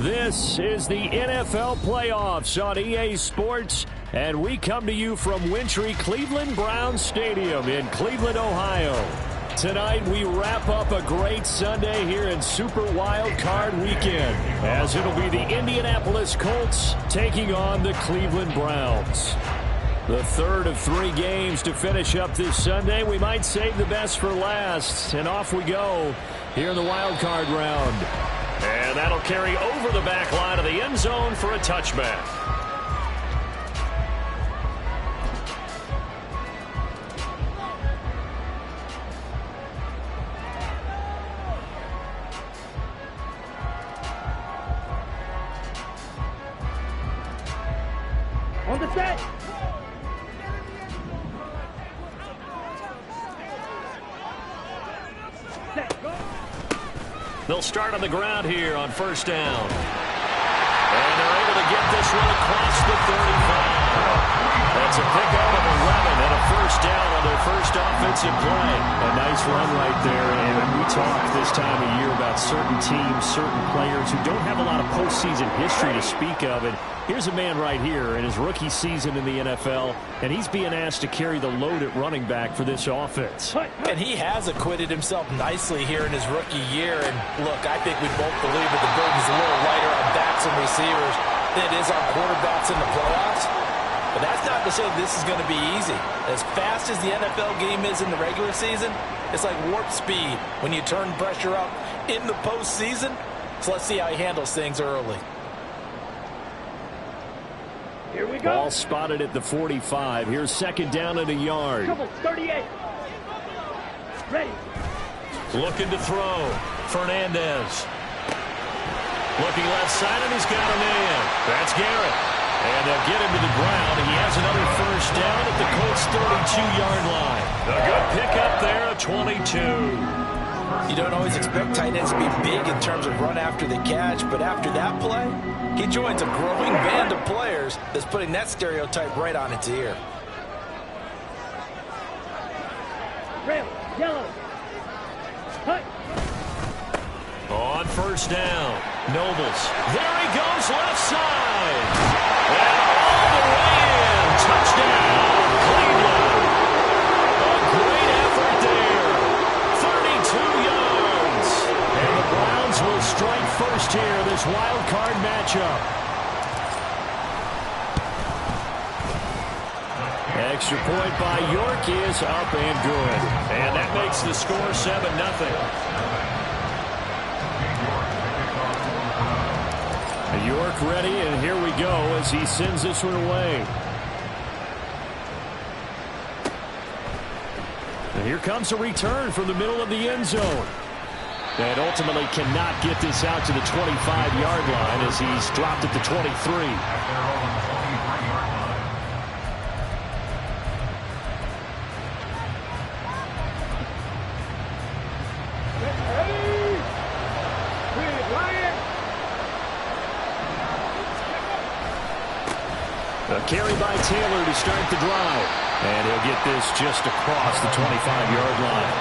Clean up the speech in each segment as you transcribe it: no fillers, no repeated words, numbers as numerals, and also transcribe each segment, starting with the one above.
This is the NFL playoffs on EA Sports, and we come to you from wintry Cleveland Browns Stadium in Cleveland, Ohio. Tonight, we wrap up a great Sunday here in Super Wildcard Weekend, as it'll be the Indianapolis Colts taking on the Cleveland Browns. The third of 3 games to finish up this Sunday. We might save the best for last, and off we go here in the Wildcard round. And that'll carry over the back line of the end zone for a touchback. On the set. Set, go. They'll start on the ground here on first down. And they're able to get this one across the 35. That's a pickup of 11 and a first down on their first offensive play. A nice run right there. And we talk this time of year about certain teams, certain players who don't have a lot of postseason history to speak of. And here's a man right here in his rookie season in the NFL, and he's being asked to carry the load at running back for this offense. And he has acquitted himself nicely here in his rookie year. And look, I think we both believe that the burden's a little lighter on backs and receivers than it is on quarterbacks in the playoffs. But that's not to say this is going to be easy. As fast as the NFL game is in the regular season, it's like warp speed when you turn pressure up in the postseason. So let's see how he handles things early. Here we go. Ball spotted at the 45. Here's second down and a yard. 38. Ready. Looking to throw. Fernandez. Looking left side, and he's got a man. That's Garrett. And they'll get him to the ground. He has another first down at the Colts' 32-yard line. A good pickup there, a 22. You don't always expect tight ends to be big in terms of run after the catch, but after that play, he joins a growing band of players that's putting that stereotype right on its ear. Red, yellow. Hut. On first down, Nobles. There he goes, left side. And all the way in. Touchdown, Cleveland. A great effort there. 32 yards. And the Browns will strike first here, this wild card matchup. Extra point by York is up and good. And that makes the score 7-0. York ready, and here we go as he sends this one away. And here comes a return from the middle of the end zone. And ultimately cannot get this out to the 25-yard line as he's dropped at the 23. A carry by Taylor to start the drive. And he'll get this just across the 25-yard line.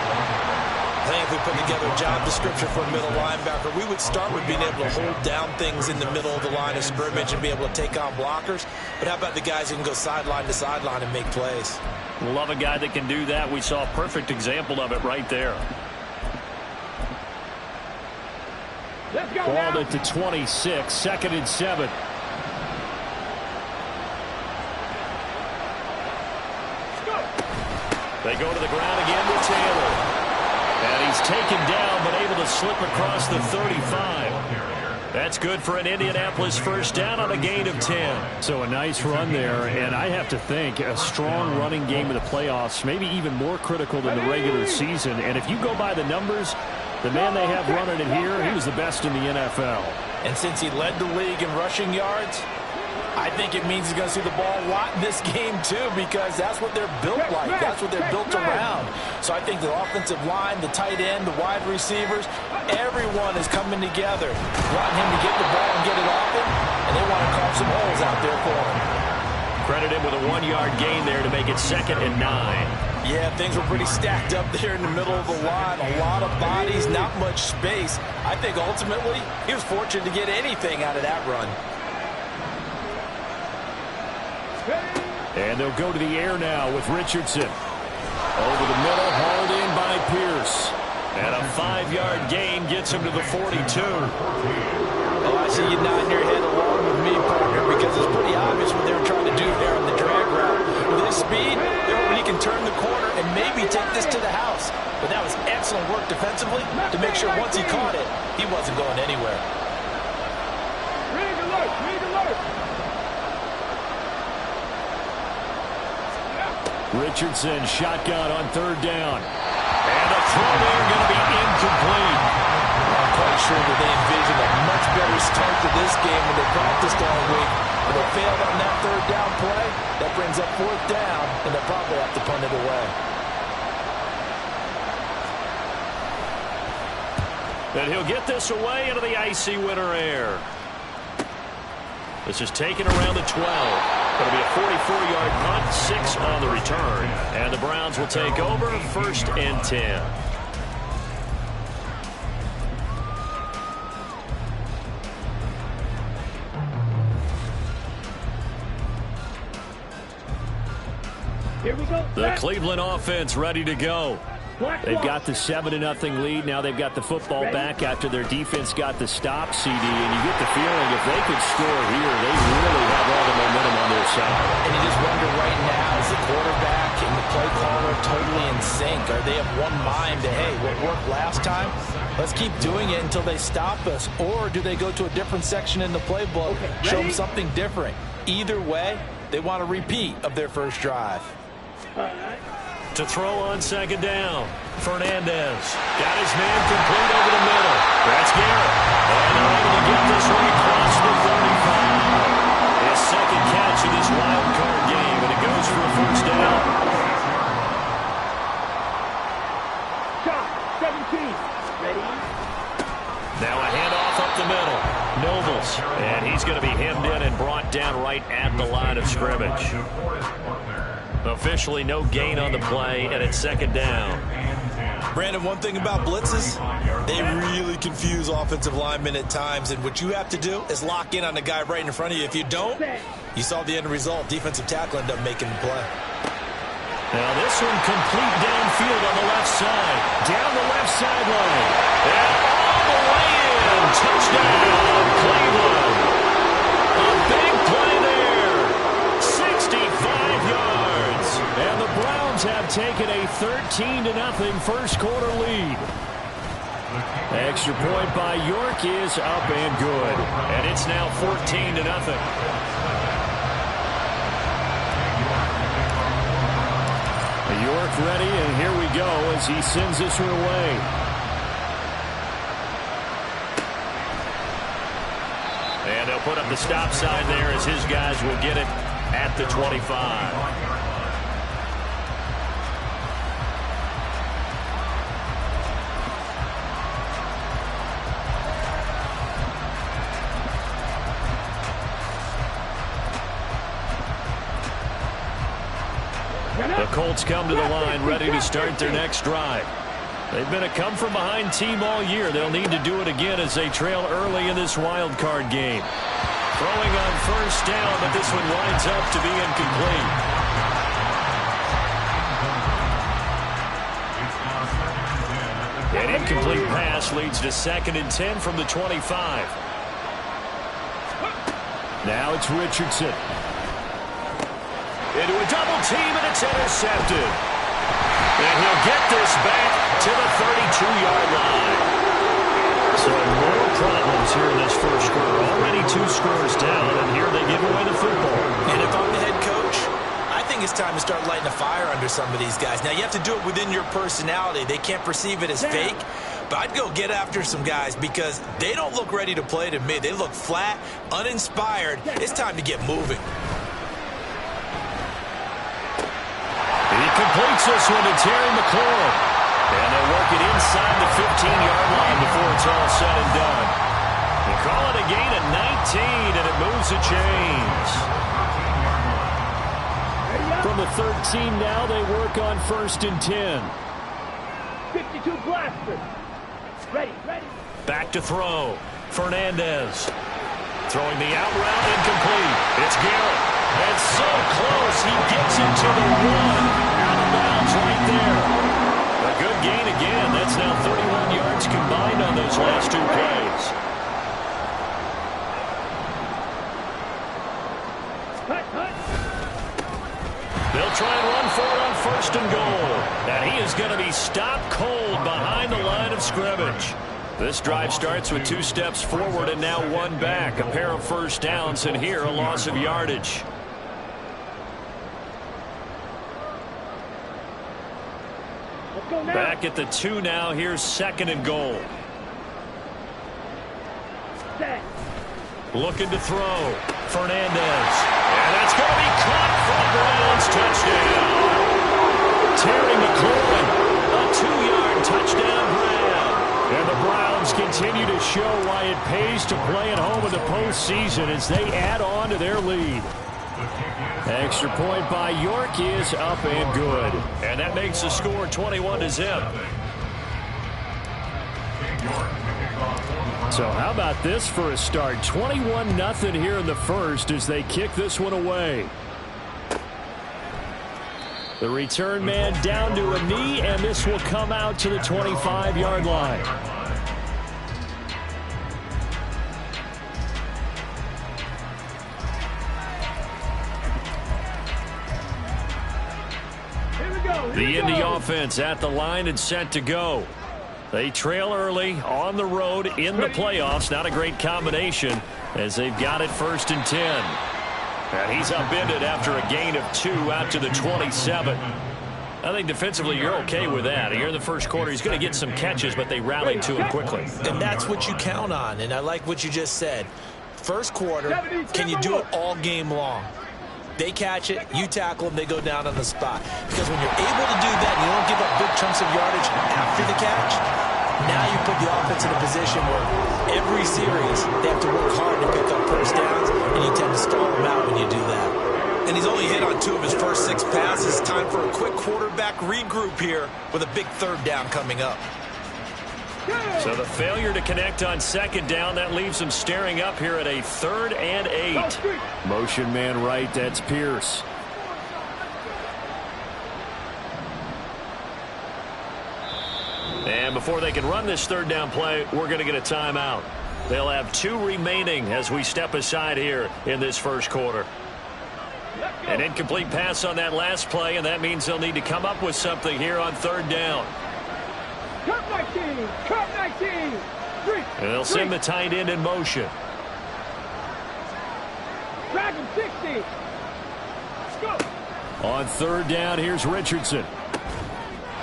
I think if we put together a job description for a middle linebacker, we would start with being able to hold down things in the middle of the line of scrimmage and be able to take on blockers. But how about the guys who can go sideline to sideline and make plays? Love a guy that can do that. We saw a perfect example of it right there. Let's go. Balled at the 26, 2nd and 7. They go to the ground again with Taylor. And he's taken down, but able to slip across the 35. That's good for an Indianapolis first down on a gain of 10. So a nice run there, and I have to think a strong running game in the playoffs, maybe even more critical than the regular season. And if you go by the numbers, the man they have running it here, he was the best in the NFL. And since he led the league in rushing yards, I think it means he's going to see the ball a lot in this game, too, because that's what they're built like. That's what they're built around. So I think the offensive line, the tight end, the wide receivers, everyone is coming together, wanting him to get the ball and get it off him, and they want to carve some holes out there for him. Credit him with a 1-yard gain there to make it 2nd and 9. Yeah, things were pretty stacked up there in the middle of the line. A lot of bodies, not much space. I think ultimately he was fortunate to get anything out of that run. And they'll go to the air now with Richardson. Over the middle, hauled in by Pierce. And a 5-yard gain gets him to the 42. Oh, I see you nodding your head along with me, partner, because it's pretty obvious what they were trying to do there on the drag route. With his speed, he can turn the corner and maybe take this to the house. But that was excellent work defensively to make sure once he caught it, he wasn't going anywhere. Rig alert! Rig alert! Richardson shotgun on 3rd down. And the throw there going to be incomplete. I'm quite sure that they envisioned a much better start to this game when they practiced all week. But they failed on that 3rd down play. That brings up 4th down, and they'll probably have to punt it away. And he'll get this away into the icy winter air. This is taken around the 12. It'll be a 44-yard punt, 6 on the return. And the Browns will take over 1st and 10. Here we go. The Cleveland offense ready to go. They've got the 7-0 lead. Now they've got the football back after their defense got the stop, CD. And you get the feeling if they could score here, they really have all the momentum on their side. And you just wonder right now, is the quarterback and the play caller totally in sync? Are they of one mind that, hey, what worked last time, let's keep doing it until they stop us? Or do they go to a different section in the playbook, show them something different? Either way, they want a repeat of their first drive. To throw on 2nd down, Fernandez got his man complete over the middle. That's Garrett. And they're able to get this one across the 35. His 2nd catch in this wild card game, and it goes for a 1st down. Shot, 17. Ready? Now a handoff up the middle. Nobles, and he's going to be hemmed in and brought down right at the line of scrimmage. Officially no gain on the play, and it's 2nd down. Brandon, one thing about blitzes, they really confuse offensive linemen at times, and what you have to do is lock in on the guy right in front of you. If you don't, you saw the end result. Defensive tackle ended up making the play. Now this one complete downfield on the left side. Down the left sideline. And all the way in. Touchdown, Cleveland. A big play there. 65 yards. And the Browns have taken a 13-0 first quarter lead. Extra point by York is up and good. And it's now 14-0. York ready, and here we go as he sends this one away. And they'll put up the stop sign there as his guys will get it at the 25. The Colts come to the line ready to start their next drive. They've been a come-from-behind team all year. They'll need to do it again as they trail early in this wild card game. Throwing on first down, but this one winds up to be incomplete. An incomplete pass leads to 2nd and 10 from the 25. Now it's Richardson. Into a double team, and it's intercepted. And he'll get this back to the 32-yard line. So more problems here in this first quarter. Already 2 scores down, and here they give away the football. And if I'm the head coach, I think it's time to start lighting a fire under some of these guys. Now, you have to do it within your personality. They can't perceive it as fake. But I'd go get after some guys because they don't look ready to play to me. They look flat, uninspired. It's time to get moving. He completes this one to Terry McLaurin. And they'll work it inside the 15-yard line before it's all said and done. They call it a gain of 19, and it moves the chains. from the 13 now. They work on 1st and 10. 52 blaster. Ready. Back to throw. Fernandez. Throwing the out route, incomplete. It's Garrett. And so close. He gets into the one. Out of bounds right there. A good gain again. That's now 31 yards combined on those last 2 plays. They'll try and run for it on 1st and goal. And he is going to be stopped cold behind the line of scrimmage. This drive starts with 2 steps forward and now 1 back. A pair of first downs, and here a loss of yardage. Back at the 2 now. Here's 2nd and goal. Looking to throw. Fernandez. And that's going to be caught for the Browns. Touchdown. Terry McLaurin. A 2-yard touchdown grab. And the Browns continue to show why it pays to play at home in the postseason as they add on to their lead. Extra point by York is up and good. And that makes the score 21-0. So how about this for a start? 21-0 here in the first as they kick this one away. The return man down to a knee, and this will come out to the 25-yard line. The Indy offense at the line and set to go. They trail early on the road in the playoffs. Not a great combination as they've got it 1st and 10. And he's upended after a gain of 2 out to the 27. I think defensively you're okay with that. Here in the first quarter, he's going to get some catches, but they rallied to him quickly. And that's what you count on, and I like what you just said. First quarter, can you do it all game long? They catch it, you tackle them, they go down on the spot. Because when you're able to do that and you don't give up big chunks of yardage after the catch, now you put the offense in a position where every series they have to work hard to pick up first downs, and you tend to stall them out when you do that. And he's only hit on 2 of his first 6 passes. Time for a quick quarterback regroup here with a big 3rd down coming up. So the failure to connect on 2nd down, that leaves them staring up here at a 3rd and 8. Motion man right, that's Pierce. And before they can run this 3rd down play, we're going to get a timeout. They'll have 2 remaining as we step aside here in this first quarter. An incomplete pass on that last play, and that means they'll need to come up with something here on 3rd down. Cut 19! Cut 19! And they'll send the tight end in motion. Drag him 60! Let's go! On 3rd down, here's Richardson.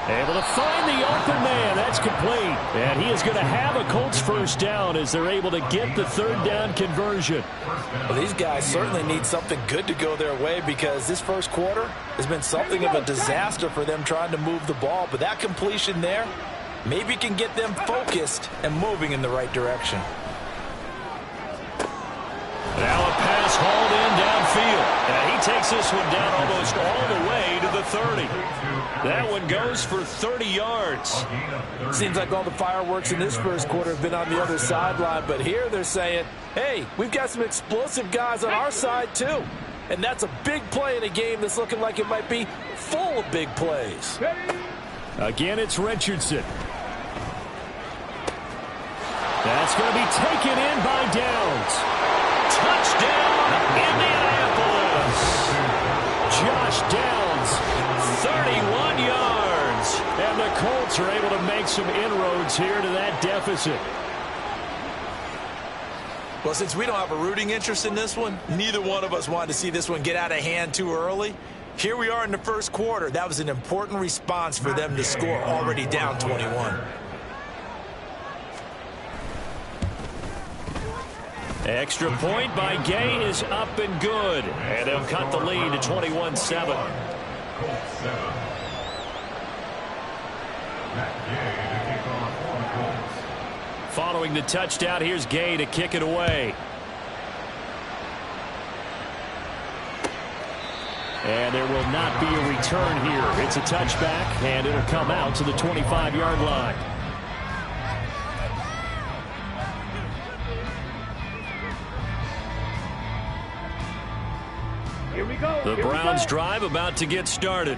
Able to find the open man. That's complete. And he is going to have a Colts first down as they're able to get the 3rd down conversion. Well, these guys certainly need something good to go their way because this first quarter has been something of a disaster for them trying to move the ball. But that completion there maybe can get them focused and moving in the right direction. Now a pass hauled in downfield. And he takes this one down almost all the way to the 30. That one goes for 30 yards. Seems like all the fireworks in this first quarter have been on the other sideline, but here they're saying, hey, we've got some explosive guys on our side too. And that's a big play in a game that's looking like it might be full of big plays. Again, it's Richardson. That's going to be taken in by Downs. Touchdown, Indianapolis. Josh Downs, 31 yards. And the Colts are able to make some inroads here to that deficit. Well, since we don't have a rooting interest in this one, neither one of us wanted to see this one get out of hand too early. Here we are in the first quarter. That was an important response for them to score already down 21. Extra point by Gay is up and good. And they'll cut the lead to 21-7. Following the touchdown, here's Gay to kick it away. And there will not be a return here. It's a touchback, and it'll come out to the 25-yard line. Here we go. The Browns drive about to get started.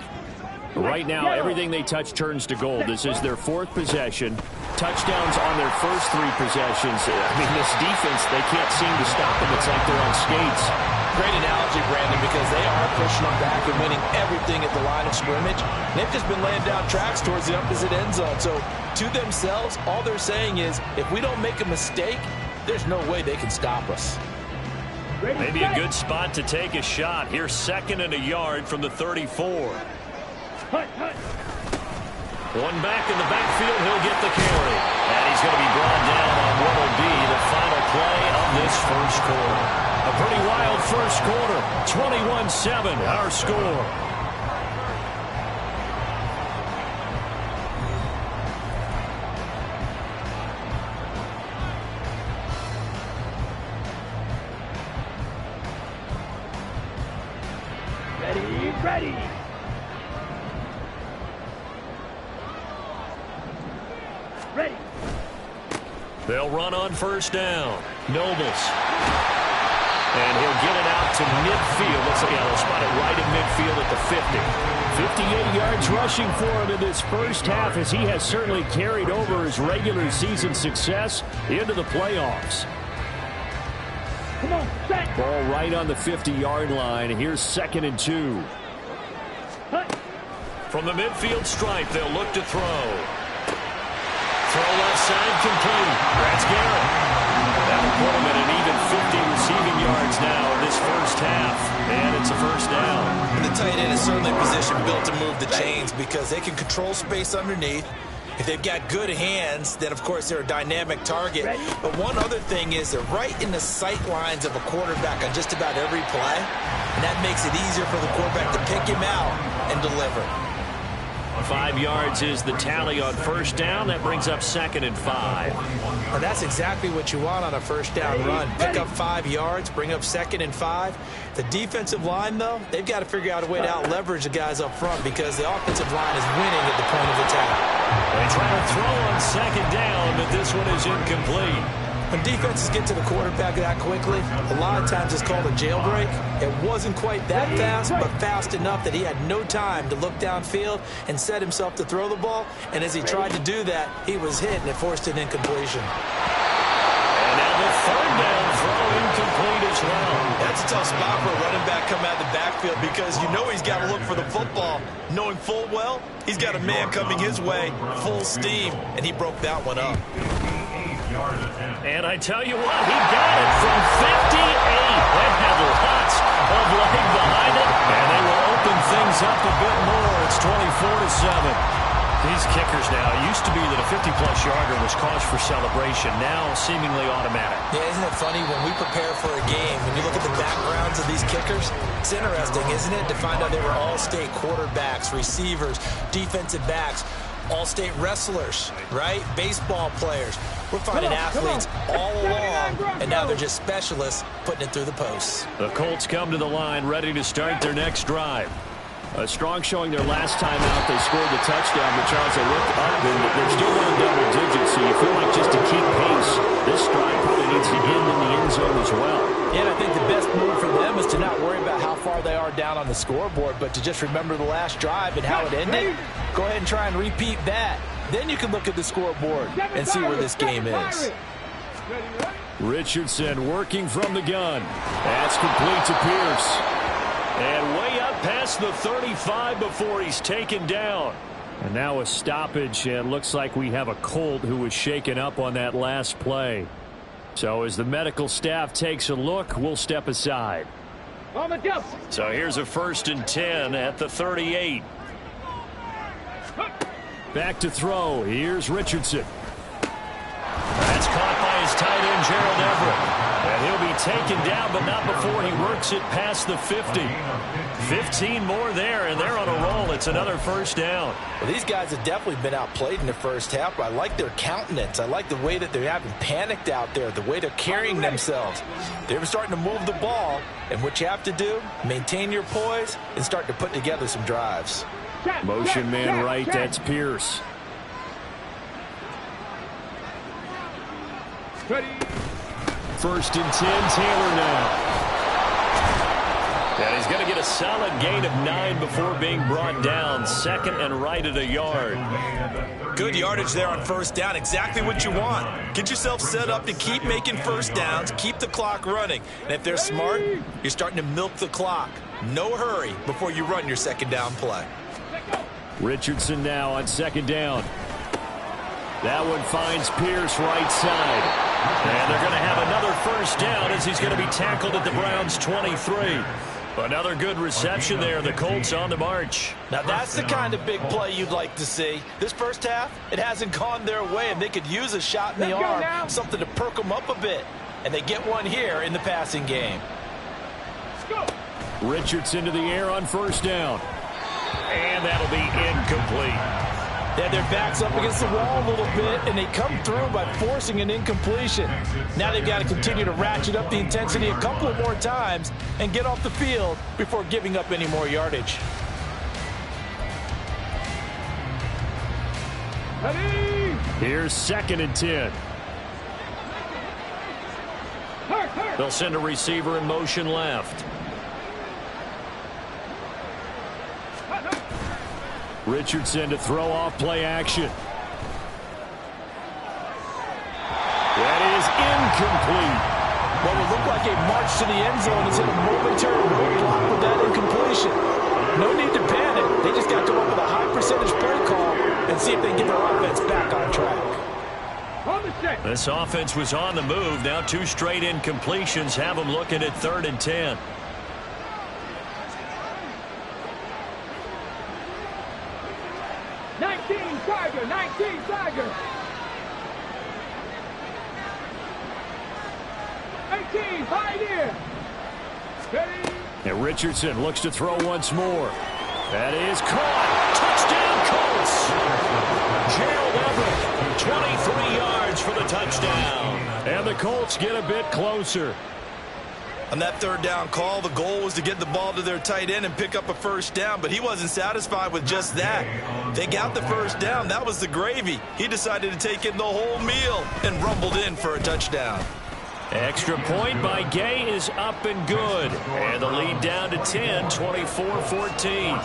Right now, everything they touch turns to gold. This is their fourth possession. Touchdowns on their first three possessions. I mean, this defense, they can't seem to stop them. It's like they're on skates. Great analogy, Brandon, because they are pushing them back and winning everything at the line of scrimmage. They've just been laying down tracks towards the opposite end zone. So, to themselves, all they're saying is, if we don't make a mistake, there's no way they can stop us. Maybe a good spot to take a shot. Here's 2nd and a yard from the 34. One back in the backfield, he'll get the carry. And he's going to be brought down on what will be the final play of this first quarter. A pretty wild first quarter. 21-7, our score. Ready. Ready. They'll run on first down. Nobles. And he'll get it out to midfield. Let's see, they'll spot it right at midfield at the 50. 58 yards rushing for him in this first half, as he has certainly carried over his regular season success into the playoffs. Come on, set. Ball right on the 50-yard line. Here's 2nd and 2. From the midfield stripe, they'll look to throw. Throw left side complete. That's Garrett. That'll put him at an even 50 receiving yards now in this first half. And it's a first down. And the tight end is certainly a position built to move the chains because they can control space underneath. If they've got good hands, then, of course, they're a dynamic target. But one other thing is they're right in the sight lines of a quarterback on just about every play. And that makes it easier for the quarterback to pick him out and deliver. 5 yards is the tally on first down. That brings up 2nd and 5. Well, that's exactly what you want on a first down run. Pick up 5 yards, bring up 2nd and 5. The defensive line, though, they've got to figure out a way to out-leverage the guys up front because the offensive line is winning at the point of attack. They try to throw on 2nd down, but this one is incomplete. When defenses get to the quarterback that quickly, a lot of times it's called a jailbreak. It wasn't quite that fast, but fast enough that he had no time to look downfield and set himself to throw the ball. And as he tried to do that, he was hit and it forced an incompletion. And now the 3rd down throw incomplete as well. That's a tough spot for a running back coming out of the backfield because you know he's got to look for the football, knowing full well he's got a man coming his way, full steam, and he broke that one up. And I tell you what, he got it from 58. That had lots of leg behind it, and they will open things up a bit more. It's 24-7. These kickers now, it used to be that a 50-plus yarder was cause for celebration. Now, seemingly automatic. Yeah, isn't it funny when we prepare for a game, when you look at the backgrounds of these kickers, it's interesting, isn't it, to find out they were all-state quarterbacks, receivers, defensive backs, all-state wrestlers, right? Baseball players. We're finding athletes all along, and now they're just specialists putting it through the posts. The Colts come to the line, ready to start their next drive. A strong showing their last time out. They scored the touchdown, but Charles, they looked up, and they're still in double digits, so you feel like just to keep pace, this drive probably needs to end in the end zone as well. Yeah, and I think the best move for them is to not worry about how far they are down on the scoreboard, but to just remember the last drive and how it ended. Go ahead and try and repeat that. Then you can look at the scoreboard and see where this game is. Richardson working from the gun. That's complete to Pierce. And way up past the 35 before he's taken down. And now a stoppage, and looks like we have a Colt who was shaken up on that last play. So as the medical staff takes a look, we'll step aside. So here's a 1st and 10 at the 38. Back to throw. Here's Richardson. That's caught by his tight end, Gerald Everett. And he'll be taken down, but not before he works it past the 50. 15 more there, and they're on a roll. It's another first down. Well, these guys have definitely been outplayed in the first half, but I like their countenance. I like the way that they haven't panicked out there, the way they're carrying themselves. They're starting to move the ball, and what you have to do, maintain your poise and start to put together some drives. Motion man right, that's Pierce. Ready. First and 10, Taylor now. And he's going to get a solid gain of 9 before being brought down. Second and right at a yard. Good yardage there on first down. Exactly what you want. Get yourself set up to keep making first downs, keep the clock running. And if they're smart, you're starting to milk the clock. No hurry before you run your second down play. Richardson now on second down. That one finds Pierce right side. And they're going to have another first down as he's going to be tackled at the Browns' 23. Another good reception there. The Colts on the march. Now that's the kind of big play you'd like to see. This first half, it hasn't gone their way, and they could use a shot in the arm, something to perk them up a bit. And they get one here in the passing game. Richardson to the air on first down. And that'll be incomplete. They had their backs up against the wall a little bit, and they come through by forcing an incompletion. Now they've got to continue to ratchet up the intensity a couple of more times and get off the field before giving up any more yardage. Here's second and 10. They'll send a receiver in motion left. Richardson to throw off play action. That is incomplete. What would look like a march to the end zone is in a momentary roadblock with that incompletion. No need to panic. They just got to come up with a high percentage play call and see if they can get their offense back on track. This offense was on the move. Now 2 straight incompletions have them looking at 3rd and 10. Tiger. 18, pioneer. Ready. And Richardson looks to throw once more. That is caught. Touchdown, Colts. Gerald Everett, 23 yards for the touchdown. And the Colts get a bit closer. On that third down call, the goal was to get the ball to their tight end and pick up a first down, but he wasn't satisfied with just that. They got the first down. That was the gravy. He decided to take in the whole meal and rumbled in for a touchdown. Extra point by Gay is up and good. And the lead down to 10, 24-14.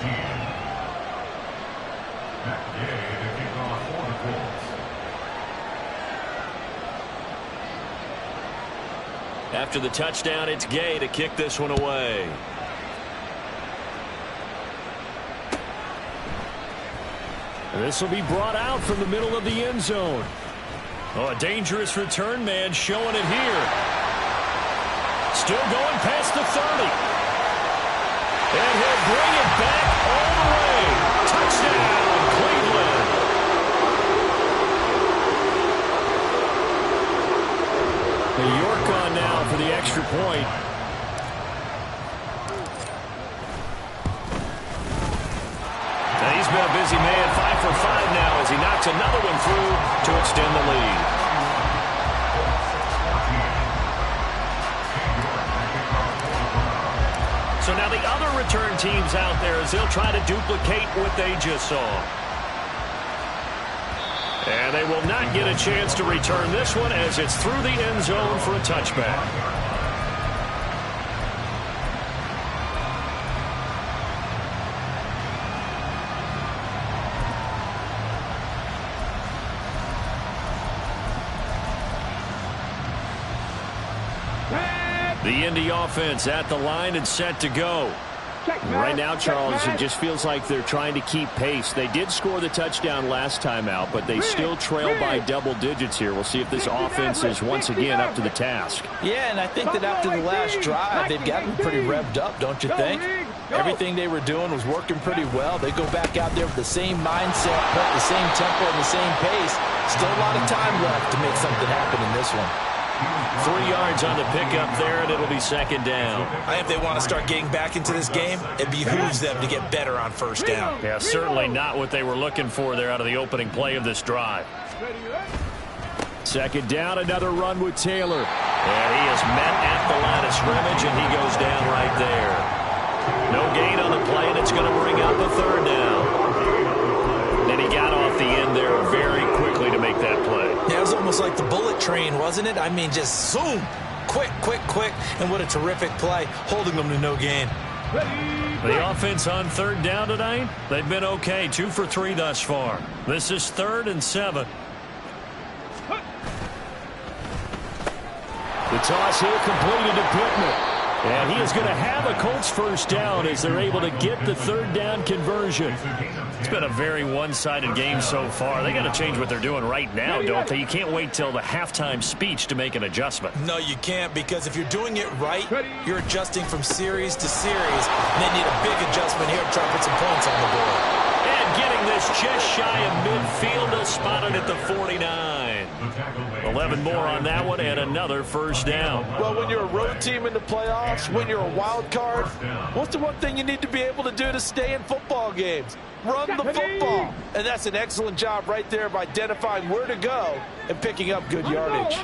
After the touchdown, it's Gay to kick this one away. And this will be brought out from the middle of the end zone. Oh, a dangerous return man showing it here. Still going past the 30. And he'll bring it back all the way. Touchdown, Cleveland. York on now for the extra point. And he's been a busy man, 5 for 5 now as he knocks another one through to extend the lead. So now the other return teams out there as they'll try to duplicate what they just saw. And they will not get a chance to return this one as it's through the end zone for a touchback. The Indy offense at the line and set to go. Right now, Charles, it just feels like they're trying to keep pace. They did score the touchdown last time out, but they still trail by double digits here. We'll see if this offense is once again up to the task. Yeah, and I think that after the last drive, they've gotten pretty revved up, don't you think? Everything they were doing was working pretty well. They go back out there with the same mindset, the same tempo, and the same pace. Still a lot of time left to make something happen in this one. 3 yards on the pickup there, and it'll be second down. I think if they want to start getting back into this game, it behooves them to get better on first down. Yeah, certainly not what they were looking for there out of the opening play of this drive. Second down, another run with Taylor. And he is met at the line of scrimmage, and he goes down right there. No gain on the play, and it's going to bring up a third down. And he got off the end there very quickly to make that play. Yeah, it was almost like the bullet train, wasn't it? I mean, just zoom. Quick, quick, quick. And what a terrific play, holding them to no gain. The offense on third down tonight, they've been okay. 2 for 3 thus far. This is 3rd and 7. The toss here completed to Pittman. And he is going to have a Colts first down as they're able to get the third down conversion. It's been a very one-sided game so far. They got to change what they're doing right now, don't they? You can't wait till the halftime speech to make an adjustment. No, you can't, because if you're doing it right, you're adjusting from series to series. And they need a big adjustment here to try to put some points on the board. And getting this just shy of midfield, they'll spot it at the 49. 11 more on that one, and another first down. Well, when you're a road team in the playoffs, when you're a wild card, what's the one thing you need to be able to do to stay in football games? Run the football. And that's an excellent job right there of identifying where to go and picking up good yardage.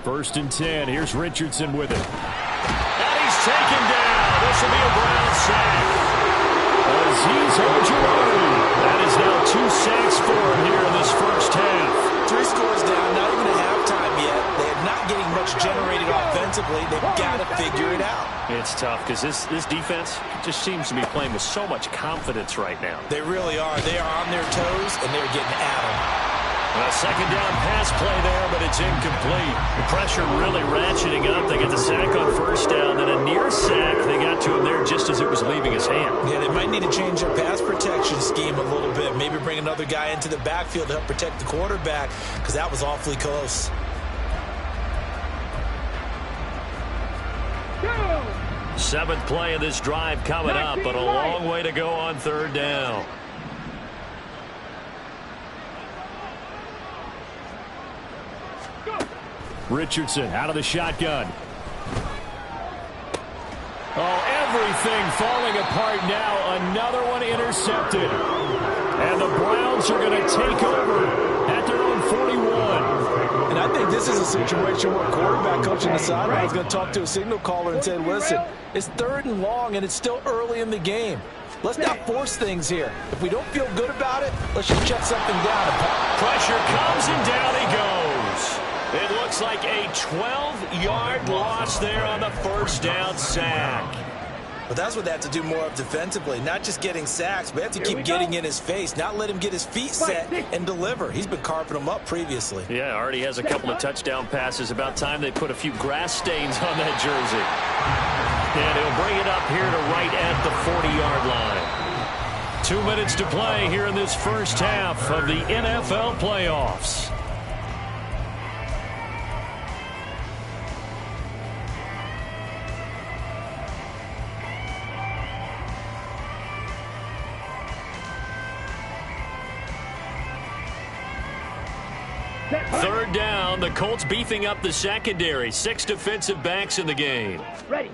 1st and 10. Here's Richardson with it. And he's taken down. This will be a Brown sack. Azeez Ojulari. That is now 2 sacks for him here in this first half. 3 scores down, not even at halftime yet. They're not getting much generated offensively. They've got to figure it out. It's tough because this defense just seems to be playing with so much confidence right now. They really are. They are on their toes, and they're getting at them. A second down pass play there, but it's incomplete. The pressure really ratcheting up. They get the sack on first down, then a near sack. They got to him there just as it was leaving his hand. Yeah, they might need to change their pass protection scheme a little bit. Maybe bring another guy into the backfield to help protect the quarterback, because that was awfully close. Seventh play of this drive coming up, but a long way to go on third down. Richardson out of the shotgun. Oh, everything falling apart now. Another one intercepted. And the Browns are going to take over at their own 41. And I think this is a situation where a quarterback coach on the sideline is going to talk to a signal caller and say, listen, it's 3rd and long and it's still early in the game. Let's not force things here. If we don't feel good about it, let's just check something down. Pressure comes and down he goes. It looks like a 12-yard loss there on the first down sack. But that's what they have to do more of defensively, not just getting sacks, but they have to keep getting in his face, not let him get his feet set and deliver. He's been carving them up previously. Yeah, already has a couple of touchdown passes. About time they put a few grass stains on that jersey. And he'll bring it up here to right at the 40-yard line. 2 minutes to play here in this first half of the NFL playoffs. Third down, the Colts beefing up the secondary. 6 defensive backs in the game. Ready.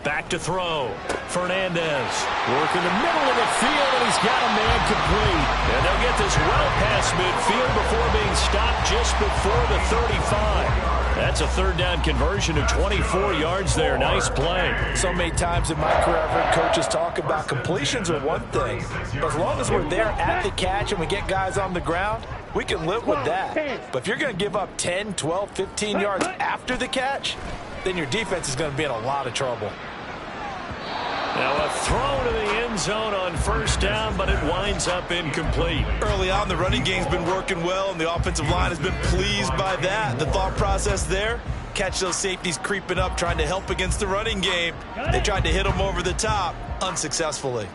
Back to throw. Fernandez working the middle of the field, and he's got a man complete. And they'll get this well past midfield before being stopped just before the 35. That's a third down conversion of 24 yards there. Nice play. So many times in my career, I've heard coaches talk about completions are one thing. But as long as we're there at the catch and we get guys on the ground, we can live with that. But if you're going to give up 10, 12, 15 yards after the catch, then your defense is going to be in a lot of trouble. Now a throw to the end zone on first down, but it winds up incomplete. Early on, the running game's been working well, and the offensive line has been pleased by that. The thought process there, catch those safeties creeping up, trying to help against the running game. They tried to hit them over the top, unsuccessfully.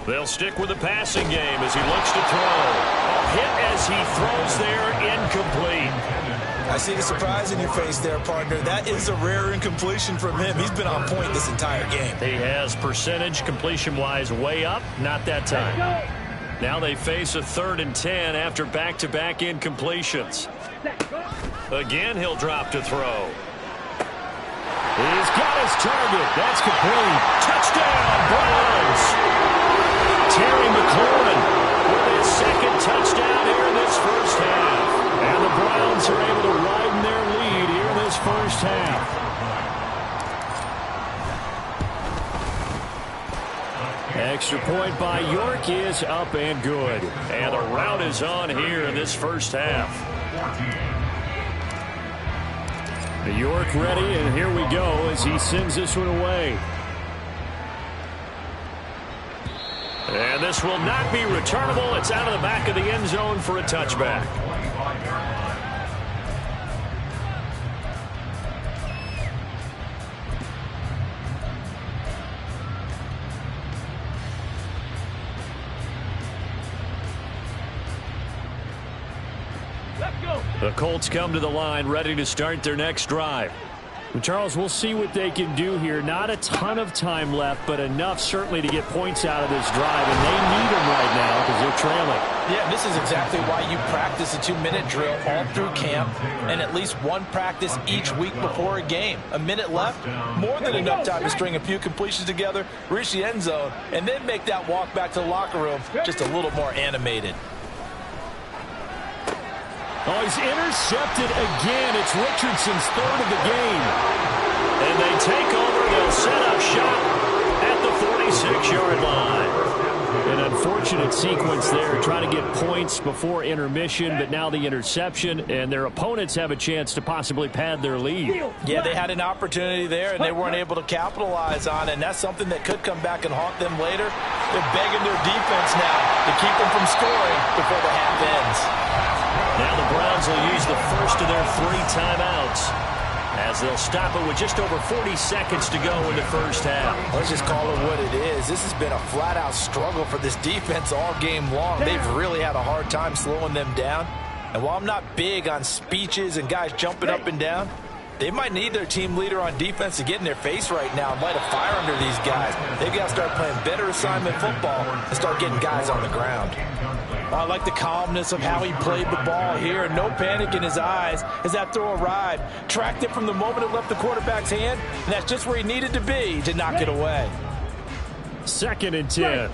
They'll stick with the passing game as he looks to throw. A hit as he throws there, incomplete. I see the surprise in your face there, partner. That is a rare incompletion from him. He's been on point this entire game. He has percentage completion-wise way up. Not that time. Now they face a 3rd and 10 after back-to-back incompletions. Again, he'll drop to throw. He's got his target. That's complete. Touchdown, Browns. Terry McLaurin with his 2nd touchdown here in this first half. And the Browns are able to widen their lead here in this first half. Extra point by York is up and good. And the rout is on here in this first half. York ready, and here we go as he sends this one away. And this will not be returnable. It's out of the back of the end zone for a touchback. The Colts come to the line ready to start their next drive. Well, Charles, we'll see what they can do here. Not a ton of time left, but enough certainly to get points out of this drive, and they need them right now because they're trailing. Yeah, this is exactly why you practice a 2-minute drill all through camp and at least one practice each week before a game. A minute left, more than enough time to string a few completions together, reach the end zone, and then make that walk back to the locker room just a little more animated. Oh, he's intercepted again. It's Richardson's 3rd of the game. And they take over. They'll set up shop at the 46-yard line. An unfortunate sequence there, trying to get points before intermission, but now the interception, and their opponents have a chance to possibly pad their lead. Yeah, they had an opportunity there, and they weren't able to capitalize on it, and that's something that could come back and haunt them later. They're begging their defense now to keep them from scoring before the half ends. Now the Browns will use the first of their 3 timeouts as they'll stop it with just over 40 seconds to go in the first half. Let's just call it what it is. This has been a flat-out struggle for this defense all game long. They've really had a hard time slowing them down. And while I'm not big on speeches and guys jumping up and down, they might need their team leader on defense to get in their face right now and light a fire under these guys. They've got to start playing better assignment football and start getting guys on the ground. I like the calmness of how he played the ball here. No panic in his eyes as that throw arrived. Tracked it from the moment it left the quarterback's hand, and that's just where he needed to be to knock it away. 2nd and 10.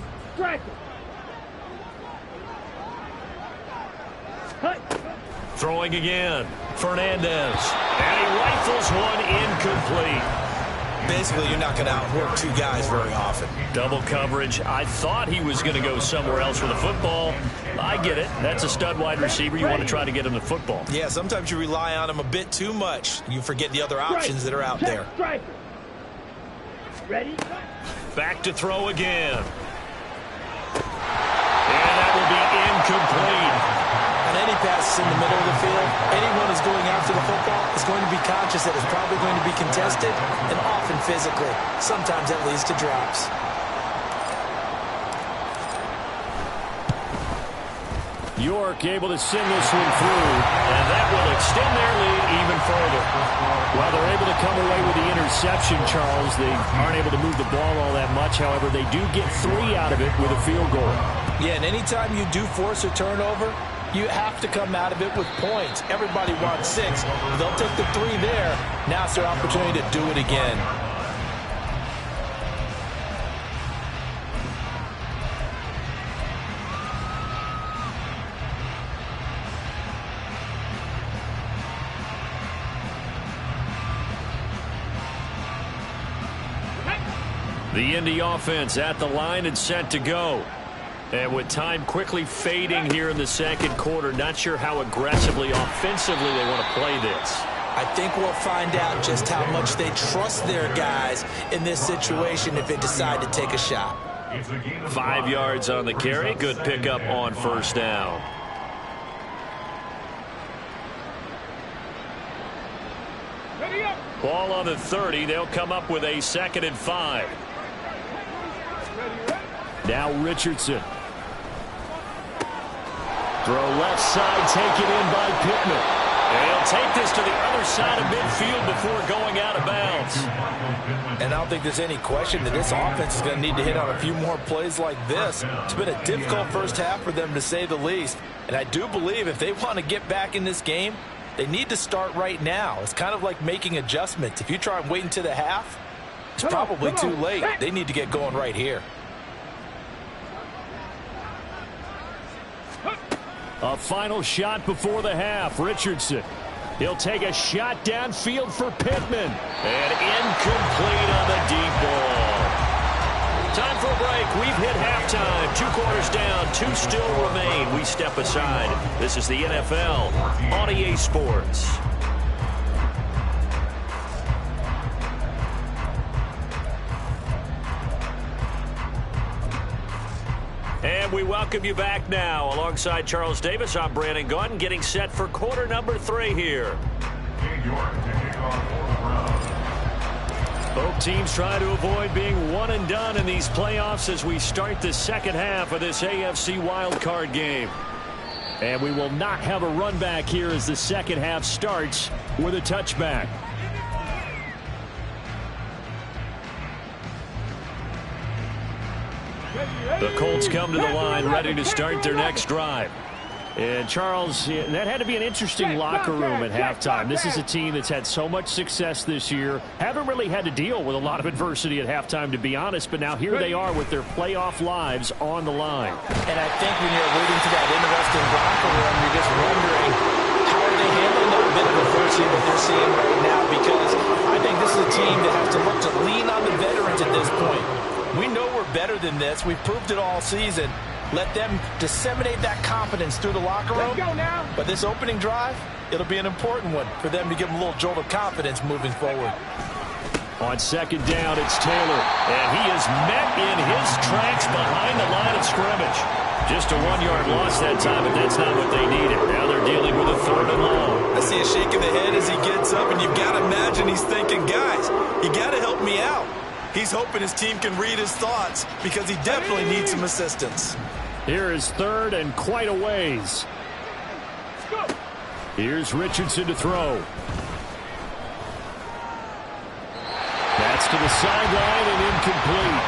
Throwing again. Fernandez. And he rifles one incomplete. Basically, you're not going to outwork 2 guys very often. Double coverage. I thought he was going to go somewhere else with the football. I get it. That's a stud wide receiver. You want to try to get him the football. Yeah, sometimes you rely on him a bit too much. You forget the other options that are out there. Ready? Back to throw again. And that will be incomplete. On any passes in the middle of the field, anyone who's going after the football is going to be conscious that it's probably going to be contested and often physically. Sometimes that leads to drops. York able to send this one through, and that will extend their lead even further. While they're able to come away with the interception, Charles, they aren't able to move the ball all that much. However, they do get 3 out of it with a field goal. Yeah, and anytime you do force a turnover, you have to come out of it with points. Everybody wants 6. They'll take the 3 there. Now it's their opportunity to do it again. The Indy offense at the line and set to go. And with time quickly fading here in the 2nd quarter, not sure how aggressively, offensively they want to play this. I think we'll find out just how much they trust their guys in this situation if they decide to take a shot. 5 yards on the carry. Good pickup on first down. Ball on the 30. They'll come up with a 2nd and 5. Now Richardson. Throw left side taken in by Pittman. And They'll take this to the other side of midfield before going out of bounds. And I don't think there's any question that this offense is going to need to hit on a few more plays like this. It's been a difficult first half for them, to say the least. And I do believe if they want to get back in this game, they need to start right now. It's kind of like making adjustments. If you try and wait until the half, it's probably too late. They need to get going right here. A final shot before the half. Richardson. He'll take a shot downfield for Pittman. And incomplete on the deep ball. Time for a break. We've hit halftime. 2 quarters down. 2 still remain. We step aside. This is the NFL on EA Sports. And we welcome you back now. Alongside Charles Davis, I'm Brandon Gunn, getting set for quarter number 3 here. Both teams trying to avoid being one and done in these playoffs as we start the second half of this AFC Wildcard game. And we will not have a run back here as the second half starts with a touchback. The Colts come to the line ready to start their next drive. And Charles, that had to be an interesting locker room at halftime. This is a team that's had so much success this year. Haven't really had to deal with a lot of adversity at halftime, to be honest. But now here they are with their playoff lives on the line. And I think when you're alluding to that interesting locker room, you're just wondering how are they handling that bit of adversity that they're seeing right now. Because I think this is a team that has to look to lean on the veterans at this point. We know we're better than this. We've proved it all season. Let them disseminate that confidence through the locker room. Let's go now. But this opening drive, it'll be an important one for them to give them a little jolt of confidence moving forward. On second down, it's Taylor. And he is met in his tracks behind the line of scrimmage. Just a 1-yard loss that time, but that's not what they needed. Now they're dealing with a 3rd and long. I see a shake of the head as he gets up, and you've got to imagine he's thinking, guys, you got to help me out. He's hoping his team can read his thoughts because he definitely needs some assistance. Here is 3rd and quite a ways. Here's Richardson to throw. That's to the sideline and incomplete.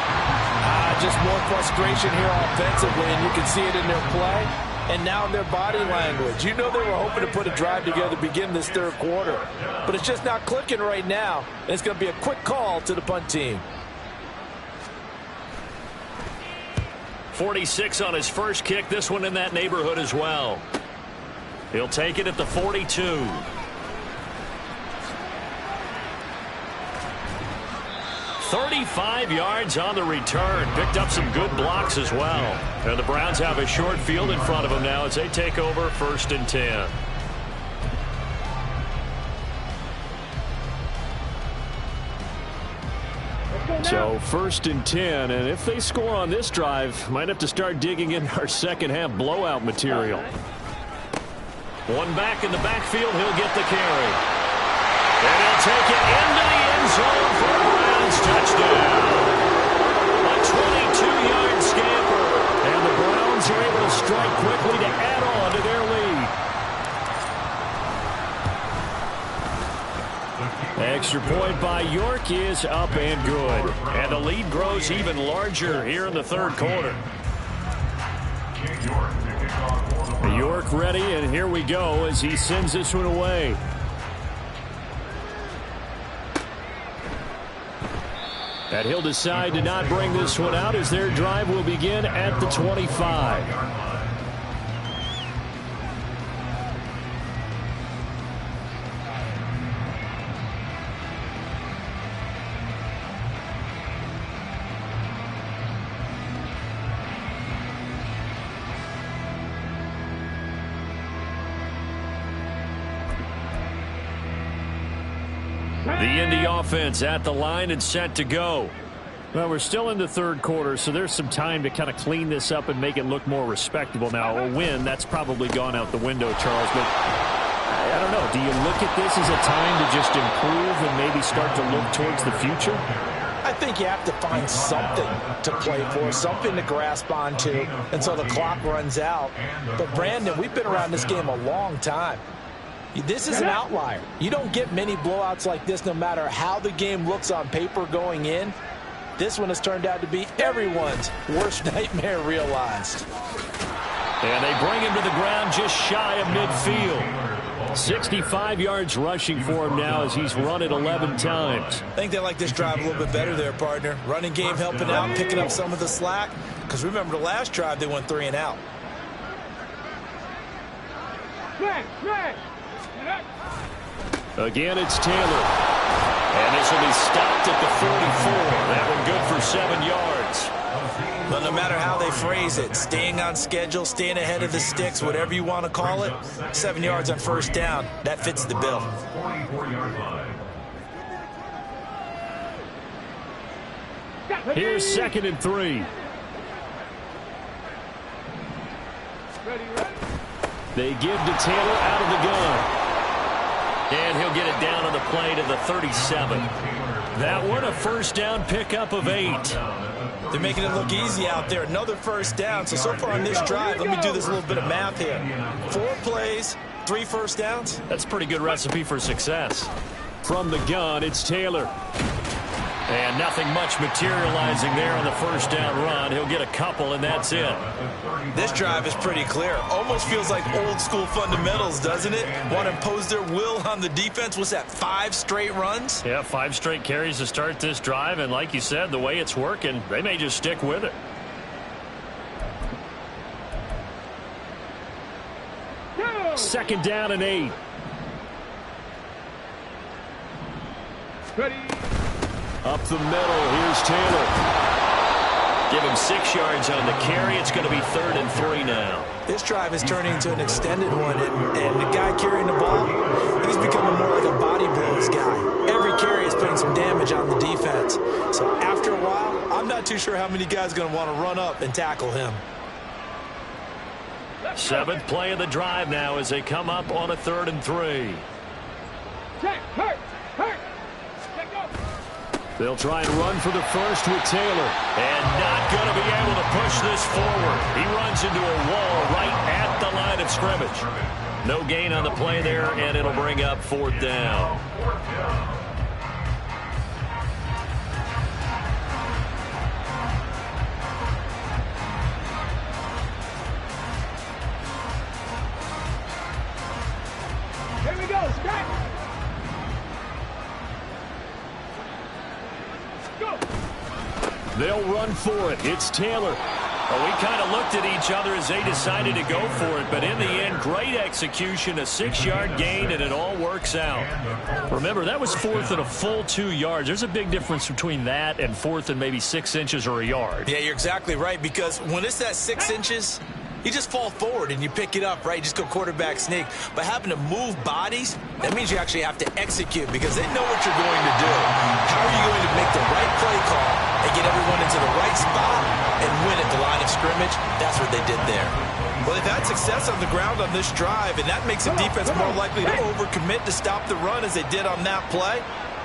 Just more frustration here offensively, and you can see it in their play and now in their body language. You know they were hoping to put a drive together to begin this 3rd quarter, but it's just not clicking right now, and it's going to be a quick call to the punt team. 46 on his first kick. This one in that neighborhood as well. He'll take it at the 42. "35 yards on the return. Picked up some good blocks as well. And the Browns have a short field in front of them now as they take over 1st and 10. So 1st and 10, and if they score on this drive, might have to start digging in our second half blowout material. One back in the backfield, he'll get the carry. And he'll take it into the end zone for a Browns touchdown. A 22-yard scamper, and the Browns are able to strike quickly to add on to their lead. Extra point by York is up and good. And the lead grows even larger here in the 3rd quarter. York ready, and here we go as he sends this one away. And he'll decide to not bring this one out as their drive will begin at the 25. The Indy offense at the line and set to go. Well, we're still in the 3rd quarter, so there's some time to kind of clean this up and make it look more respectable. Now, a win, that's probably gone out the window, Charles, but I don't know. Do you look at this as a time to just improve and maybe start to look towards the future? I think you have to find something to play for, something to grasp onto until the clock runs out. But, Brandon, we've been around this game a long time. This is an outlier. You don't get many blowouts like this no matter how the game looks on paper going in. This one has turned out to be everyone's worst nightmare realized. And they bring him to the ground just shy of midfield. 65 yards rushing for him now as he's run it 11 times. I think they like this drive a little bit better there, partner. Running game helping out, picking up some of the slack. Because remember the last drive, they went 3 and out. Again, it's Taylor. And this will be stopped at the 44. That one good for 7 yards. But no matter how they phrase it, staying on schedule, staying ahead of the sticks, whatever you want to call it, 7 yards on first down, that fits the bill. Here's 2nd and 3. They give to Taylor out of the gun. And he'll get it down on the play to the 37. That one a first down pickup of 8. They're making it look easy out there. Another first down. So far on this drive, let me do this little bit of math here. 4 plays, 3 first downs. That's a pretty good recipe for success. From the gun, it's Taylor. And nothing much materializing there on the first down run. He'll get a couple, and that's it. This drive is pretty clear. Almost feels like old school fundamentals, doesn't it? Want to impose their will on the defense. What's that, 5 straight runs? Yeah, 5 straight carries to start this drive. And like you said, the way it's working, they may just stick with it. Second down and 8. Ready. Up the middle, here's Taylor. Give him 6 yards on the carry. It's going to be 3rd and 3 now. This drive is turning into an extended one, and the guy carrying the ball, he's becoming more like a body blows guy. Every carry is putting some damage on the defense. So after a while, I'm not too sure how many guys are going to want to run up and tackle him. 7th play of the drive now as they come up on a 3rd and 3. Check. Hurt. They'll try and run for the first with Taylor. And not going to be able to push this forward. He runs into a wall right at the line of scrimmage. No gain on the play there, and it'll bring up 4th down. Here we go. Strike. They'll run for it. It's Taylor. Well, we kind of looked at each other as they decided to go for it, but in the end, great execution, a 6-yard gain, and it all works out. Remember, that was 4th and a full 2 yards. There's a big difference between that and 4th and maybe 6 inches or a yard. Yeah, you're exactly right, because when it's that 6 inches, you just fall forward and you pick it up, right? You just go quarterback sneak. But having to move bodies, that means you actually have to execute because they know what you're going to do. How are you going to make the right play call and get everyone into the right spot and win at the line of scrimmage? That's what they did there. Well, they've had success on the ground on this drive, and that makes the defense more likely to overcommit to stop the run as they did on that play.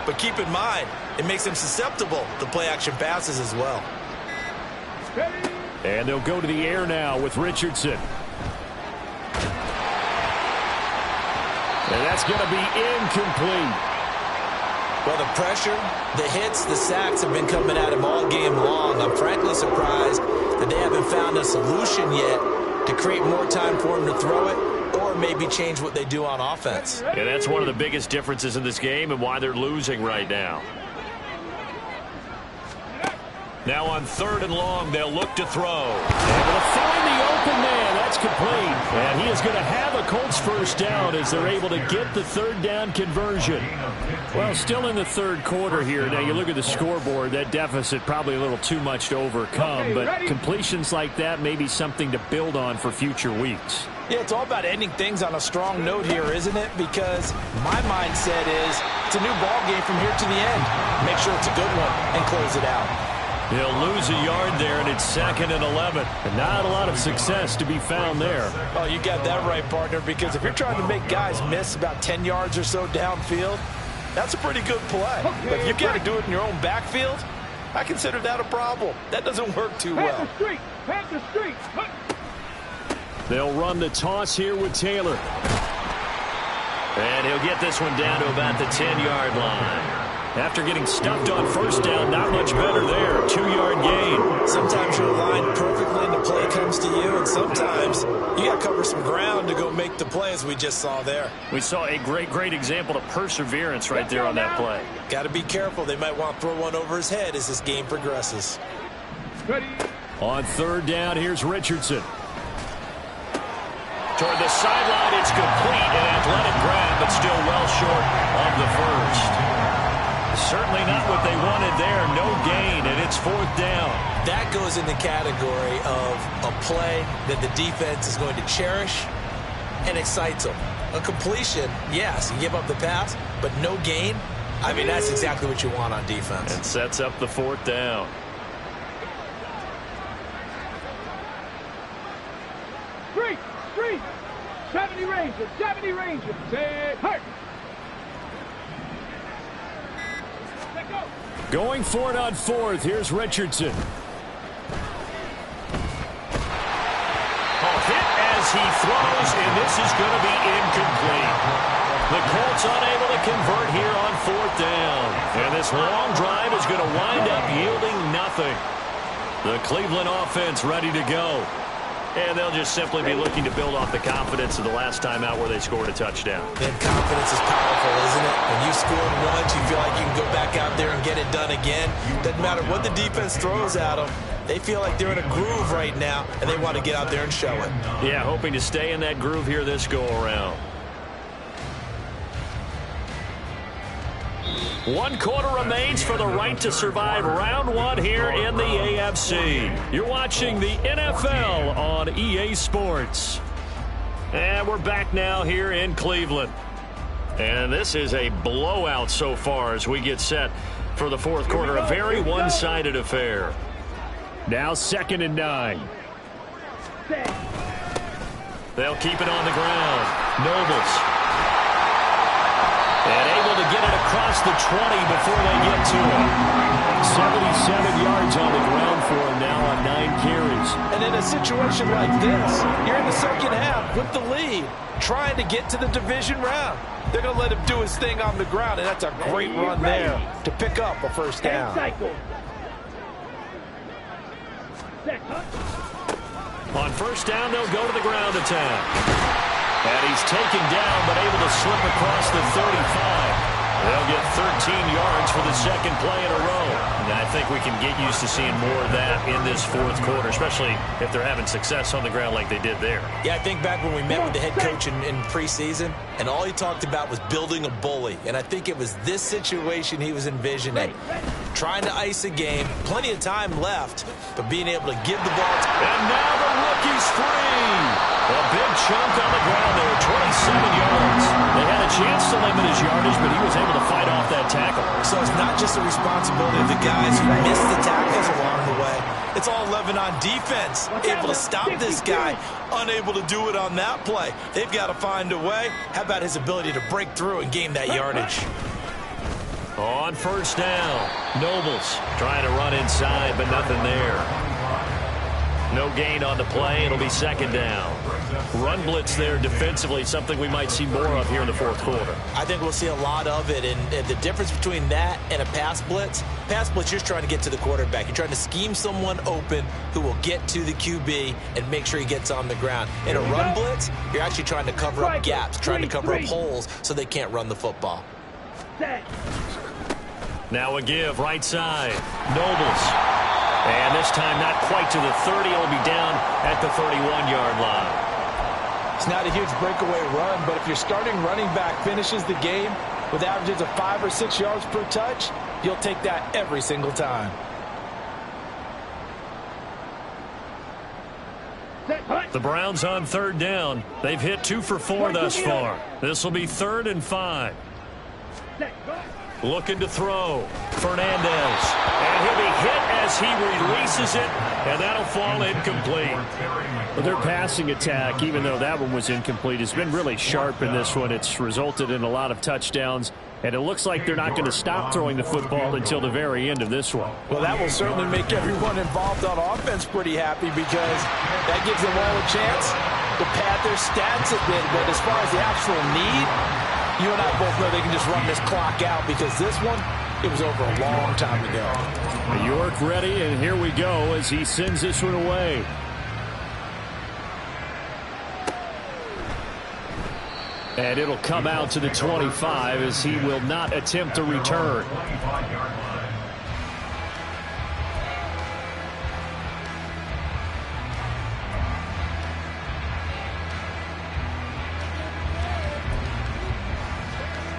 But keep in mind, it makes them susceptible to play-action passes as well. And they'll go to the air now with Richardson. And that's going to be incomplete. Well, the pressure, the hits, the sacks have been coming at him all game long. I'm frankly surprised that they haven't found a solution yet to create more time for him to throw it or maybe change what they do on offense. Yeah, that's one of the biggest differences in this game and why they're losing right now. Now on 3rd and long, they'll look to throw. And they'll find the open man. That's complete. And he is going to have a Colts first down as they're able to get the 3rd down conversion. Well, still in the 3rd quarter here. Now, you look at the scoreboard, that deficit probably a little too much to overcome. But completions like that may be something to build on for future weeks. Yeah, it's all about ending things on a strong note here, isn't it? Because my mindset is it's a new ball game from here to the end. Make sure it's a good one and close it out. He'll lose a yard there, and it's 2nd and 11. And not a lot of success to be found there. Oh, you got that right, partner, because if you're trying to make guys miss about 10 yards or so downfield, that's a pretty good play. But if you got to do it in your own backfield, I consider that a problem. That doesn't work too well. Pass the street. They'll run the toss here with Taylor. And he'll get this one down to about the 10-yard line. After getting stuffed on first down, not much better there. 2-yard gain. Sometimes you're aligned perfectly and the play comes to you, and sometimes you got to cover some ground to go make the play, as we just saw there. We saw a great example of perseverance right there on that play. Got to be careful. They might want to throw one over his head as this game progresses. Ready. On third down, here's Richardson. Toward the sideline, it's complete. An athletic grab, but still well short of the first. Certainly not what they wanted there. No gain, and it's fourth down. That goes in the category of a play that the defense is going to cherish and excites them. A completion, yes, you give up the pass, but no gain. I mean, that's exactly what you want on defense. And sets up the fourth down. Three. 70 Rangers. Say, hurt. Let go. Going for it on fourth. Here's Richardson. Hit as he throws, and this is going to be incomplete. The Colts unable to convert here on fourth down. And this long drive is going to wind up yielding nothing. The Cleveland offense ready to go. And they'll just simply be looking to build off the confidence of the last time out where they scored a touchdown. And confidence is powerful, isn't it? When you scored once, you feel like you can go back out there and get it done again. Doesn't matter what the defense throws at them. They feel like they're in a groove right now, and they want to get out there and show it. Yeah, hoping to stay in that groove here this go-around. 1 quarter remains for the right to survive round one here in the AFC. You're watching the NFL on EA Sports. And we're back now here in Cleveland. And this is a blowout so far as we get set for the fourth quarter. A very one-sided affair. Now 2nd and 9. They'll keep it on the ground. Nobles. And able to get it across the 20 before they get to it. 77 yards on the ground for him now on 9 carries. And in a situation like this, you're in the second half with the lead, trying to get to the division round. They're going to let him do his thing on the ground, and that's a great run there to pick up a first down. On first down, they'll go to the ground attack. And he's taken down, but able to slip across the 35. They'll get 13 yards for the second play in a row. And I think we can get used to seeing more of that in this fourth quarter, especially if they're having success on the ground like they did there. Yeah, I think back when we met with the head coach in preseason, and all he talked about was building a bully. And I think it was this situation he was envisioning. Trying to ice a game, plenty of time left, but being able to give the ball to... And now the rookie's free. A big chunk on the ground there, 27 yards. They had a chance to limit his yardage, but he was able to fight off that tackle. So it's not just the responsibility of the guys who missed the tackles along the way. It's all 11 on defense. Able to stop this guy, unable to do it on that play. They've got to find a way. How about his ability to break through and gain that yardage? On first down, Nobles trying to run inside, but nothing there. No gain on the play. It'll be second down. Run blitz there defensively, something we might see more of here in the fourth quarter. I think we'll see a lot of it, and the difference between that and a pass blitz, you're just trying to get to the quarterback. You're trying to scheme someone open who will get to the QB and make sure he gets on the ground. In a run blitz, you're actually trying to cover up gaps, trying to cover up holes so they can't run the football. Now a give, right side, Nobles. And this time not quite to the 30. It'll be down at the 31-yard line. It's not a huge breakaway run, but if your starting running back finishes the game with averages of 5 or 6 yards per touch, you'll take that every single time. The Browns on third down. They've hit 2 for 4 thus far. This will be 3rd and 5. Looking to throw. Fernandez. And he'll be hit as he releases it, and that'll fall incomplete. Well, their passing attack, even though that one was incomplete, has been really sharp in this one. It's resulted in a lot of touchdowns, and it looks like they're not going to stop throwing the football until the very end of this one. Well, that will certainly make everyone involved on offense pretty happy, because that gives them all a chance to pad their stats a bit. But as far as the actual need, You and I both know they can just run this clock out because this one, it was over a long time ago. York ready, and here we go as he sends this one away. And it'll come out to the 25 as he will not attempt a return.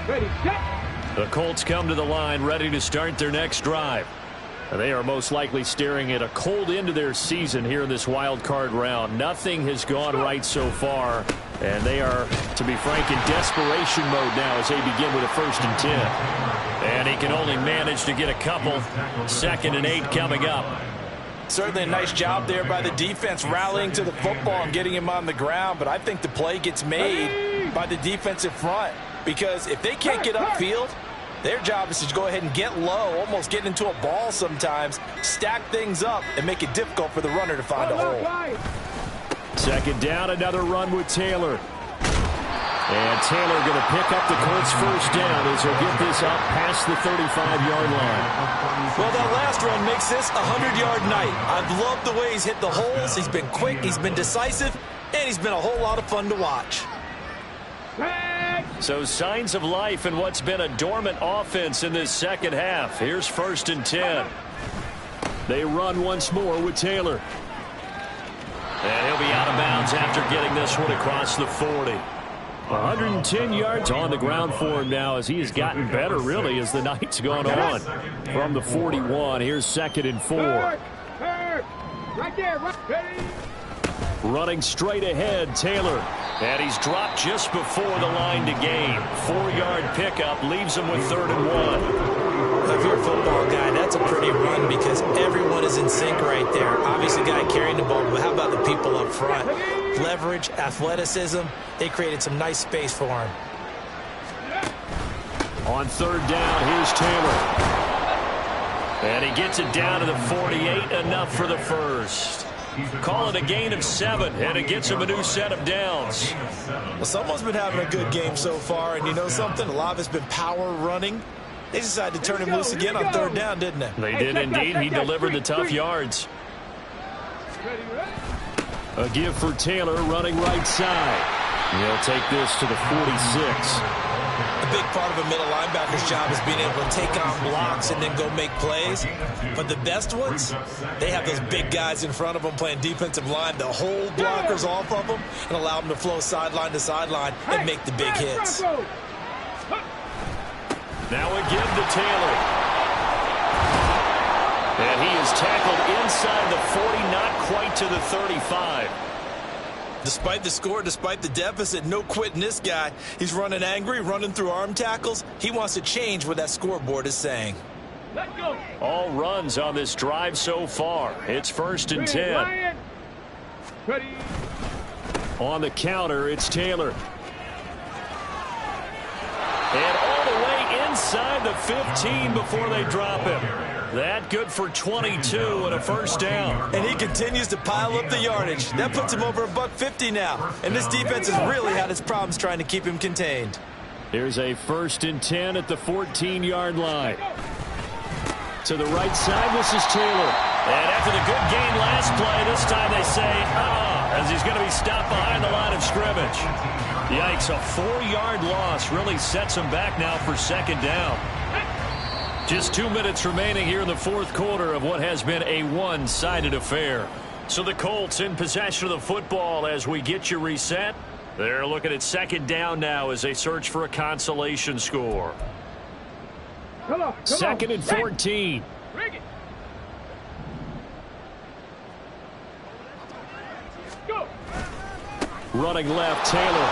Ready, set. The Colts come to the line ready to start their next drive. They are most likely staring at a cold end to their season here in this wild card round. Nothing has gone right so far, and they are, to be frank, in desperation mode now as they begin with a 1st and 10. And he can only manage to get a couple. 2nd and 8 coming up. Certainly a nice job there by the defense rallying to the football and getting him on the ground, but I think the play gets made by the defensive front because if they can't get upfield, their job is to go ahead and get low, almost get into a ball sometimes, stack things up, and make it difficult for the runner to find a hole. 2nd down, another run with Taylor. And Taylor going to pick up the Colts' 1st down as he'll get this up past the 35-yard line. Well, that last run makes this a 100-yard night. I've loved the way he's hit the holes. He's been quick, he's been decisive, and he's been a whole lot of fun to watch. So signs of life in what's been a dormant offense in this 2nd half. Here's 1st and 10. They run once more with Taylor. And he'll be out of bounds after getting this one across the 40. 110 yards on the ground for him now as he has gotten better, really, as the night's gone on. From the 41, here's 2nd and 4. Right there, right. Running straight ahead, Taylor. And he's dropped just before the line to gain. 4-yard pickup leaves him with 3rd and 1. If you're a football guy, that's a pretty run because everyone is in sync right there. Obviously, the guy carrying the ball, but how about the people up front? Leverage, athleticism, they created some nice space for him. On 3rd down, here's Taylor. And he gets it down to the 48, enough for the 1st. Call it a gain of 7, and it gets him a new set of downs. Well, someone's been having a good game so far, and you know something? A lot of it's been power running. They decided to turn him loose again on 3rd down, didn't they? They did indeed. He delivered the tough yards. A give for Taylor running right side. He'll take this to the 46. A big part of a middle linebacker's job is being able to take on blocks and then go make plays. But the best ones, they have those big guys in front of them playing defensive line that hold blockers off of them and allow them to flow sideline to sideline and make the big hits. Now a give to Taylor. And he is tackled inside the 40, not quite to the 35. Despite the score, despite the deficit, no quitting this guy. He's running angry, running through arm tackles. He wants to change what that scoreboard is saying. Let's go. All runs on this drive so far. It's 1st and 10. Ready. On the counter, it's Taylor. And all the way inside the 15 before they drop him. That good for 22 and a 1st down. And he continues to pile up the yardage. That puts him over $150 now. And this defense has really had its problems trying to keep him contained. Here's a 1st and 10 at the 14-yard line. To the right side, this is Taylor. And after the good gain last play, this time they say, as he's going to be stopped behind the line of scrimmage. Yikes, a 4-yard loss really sets him back now for 2nd down. Just 2 minutes remaining here in the 4th quarter of what has been a one-sided affair. So the Colts in possession of the football as we get you reset. They're looking at 2nd down now as they search for a consolation score. Come on. 2nd and 14. Bring it. Go. Running left, Taylor.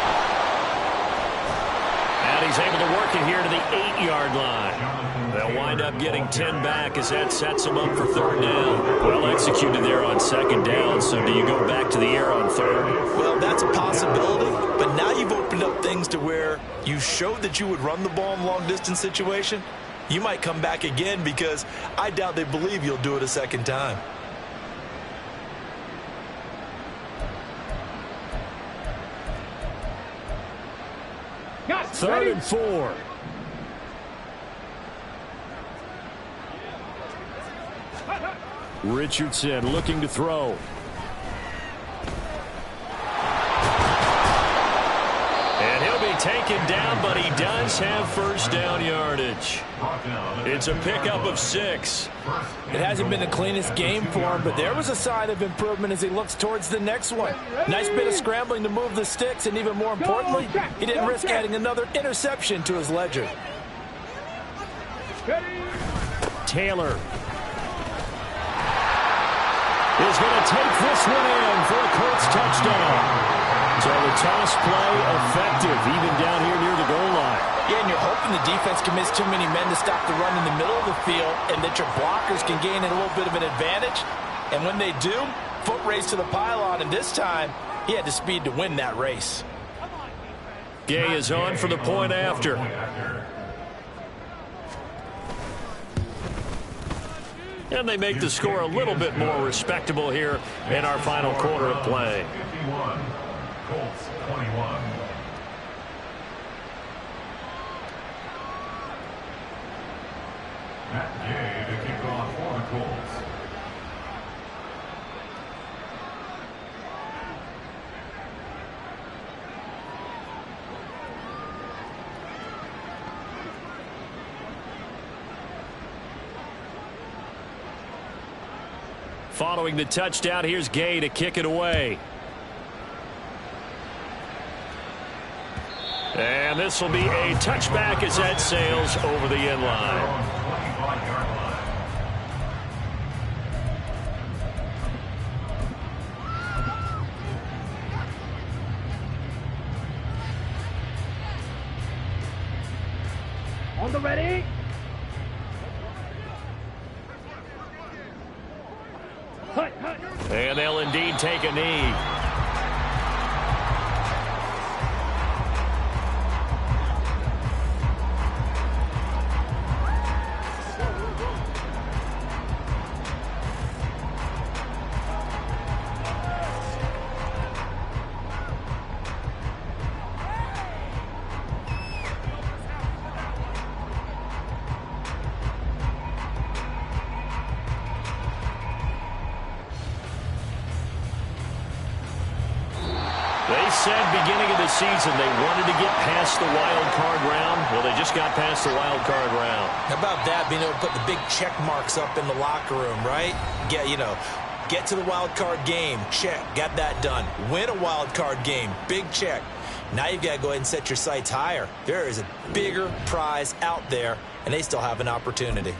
And he's able to work it here to the 8-yard line. They'll wind up getting 10 back as that sets them up for 3rd down. Well executed there on 2nd down, so do you go back to the air on 3rd? Well, that's a possibility, but now you've opened up things to where you showed that you would run the ball in a long-distance situation. You might come back again because I doubt they believe you'll do it a 2nd time. 3rd and 4. Richardson looking to throw. And he'll be taken down, but he does have first down yardage. It's a pickup of 6. It hasn't been the cleanest game for him, but there was a sign of improvement as he looks towards the next one. Nice bit of scrambling to move the sticks, and even more importantly, he didn't risk adding another interception to his ledger. Taylor is going to take this one in for a Colts touchdown. So the toss play effective, even down here near the goal line. Yeah, and you're hoping the defense commits too many men to stop the run in the middle of the field and that your blockers can gain a little bit of an advantage. And when they do, foot race to the pylon, and this time he had the speed to win that race. Gay is on for the point after. And they make the score a little bit more respectable here in our final quarter of play. 51, Colts 21. Matt Gay to kick off for the Colts. Following the touchdown, here's Gay to kick it away. And this will be a touchback as that sails over the end line. On the ready. And they'll indeed take a knee. They said beginning of the season they wanted to get past the wild card round. Well, they just got past the wild card round. How about that, being able to put the big check marks up in the locker room, right? Get to the wild card game, check, got that done. Win a wild card game, big check. Now you've got to go ahead and set your sights higher. There is a bigger prize out there, and they still have an opportunity.